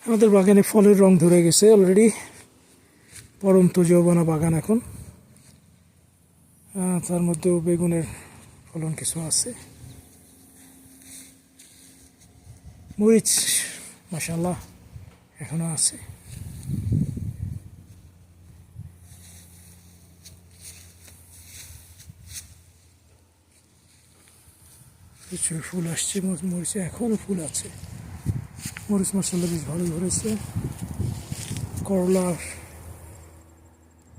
আমাদের বাগানে ফলের রং ধরে গেছে অলরেডি, পরন্ত যৌবনা বাগান এখন। তার মধ্যেও বেগুনের ফলন কিছু আছে। মরিচ মাশাআল্লাহ এখনো আছে। প্রচুর ফুল আসছে মরিচে, এখনো ফুল আছে। মরিচ মাশাআল্লাহ বেশ ভালো ধরেছে। করলার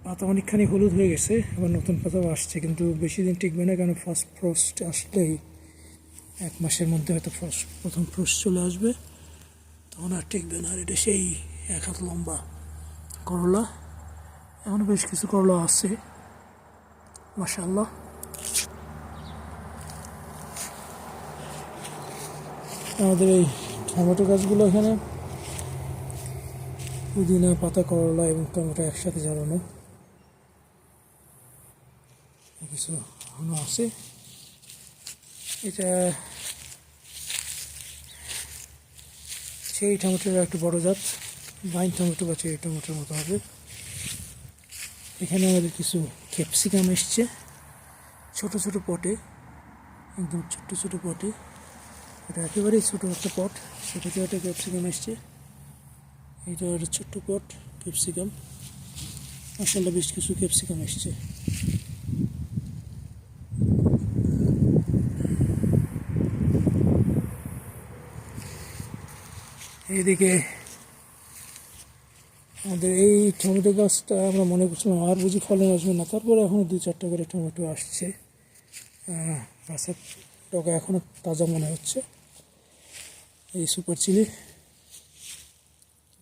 পাতা অনেকখানি হলুদ হয়ে গেছে, আবার নতুন পাতাও আসছে, কিন্তু বেশি দিন টিকবে না, কারণ ফার্স্ট ফ্রস্ট আসলেই 1 মাসের মধ্যে হয়তো প্রথম ফ্রস্ট চলে আসবে, তখন আর টিকবে না। আর এটা সেই 1 হাত লম্বা করলা, এখনও বেশ কিছু করলা আছে মাশাআল্লাহ। আমাদের এই টমেটো গাছগুলো এখানে পুদিনা, পাতা, করলা এবং টমেটো একসাথে জ্বালানো কিছু এখনো আছে। এটা চেরি টমেটোর একটু বড় জাত, ভাইন টমেটো বা চেরি টমেটোর মতো হবে। এখানে আমাদের কিছু ক্যাপসিকাম এসছে ছোট ছোট পটে, একদম ছোট্ট ছোট পটে। এটা একেবারেই ছোটো একটা পট, সেটাতে একটা ক্যাপসিকাম এসছে। এটা একটা ছোট্ট পট ক্যাপসিকাম, মাশাআল্লাহ বেশ কিছু ক্যাপসিকাম এসছে। এইদিকে আমাদের এই টমেটো গাছটা আমরা মনে করছিলাম আর বুঝি ফলন আসবে না, তারপরে এখনও 2-4টা করে টমেটো আসছে। গাছের ডগা এখনও তাজা মনে হচ্ছে। এই সুপার চিলি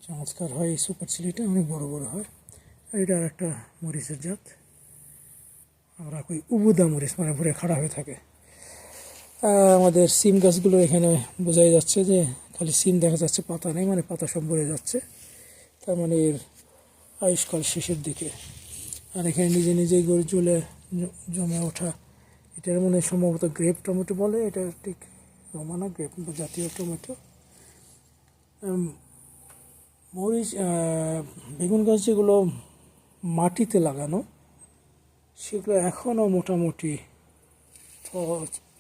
চমৎকার হয়, এই সুপার চিলিটা অনেক বড় বড় হয়। আর এটা আর একটা মরিচের জাত, আমরা কই উবুদা মরিচ, মানে ভরে খাড়া হয়ে থাকে। আমাদের সিম গাছগুলো এখানে বোঝাই যাচ্ছে যে খালি সিম দেখা যাচ্ছে, পাতা নেই, মানে পাতা সব মরে যাচ্ছে, তার মানে এর আয়ুষ্কাল শেষের দিকে। আর এখানে নিজে নিজেই গড়ে চলে জমে ওঠা, এটার মনে সম্ভবত গ্রেপ টমেটো বলে, এটা ঠিক রমানা গ্রেপ জাতীয় টমেটো। মরিচ বেগুন গাছ যেগুলো মাটিতে লাগানো, সেগুলো এখনও মোটামুটি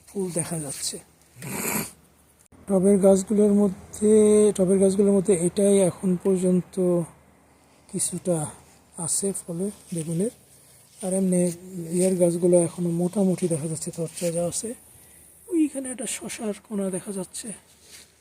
ফুল দেখা যাচ্ছে। টবের গাছগুলোর মধ্যে এটাই এখন পর্যন্ত কিছুটা আছে ফলে বেগুনের। আর এমনি ইয়ার গাছগুলো এখনও মোটামুটি দেখা যাচ্ছে, তরতাজা আছে। ওইখানে একটা শশার কোনা দেখা যাচ্ছে।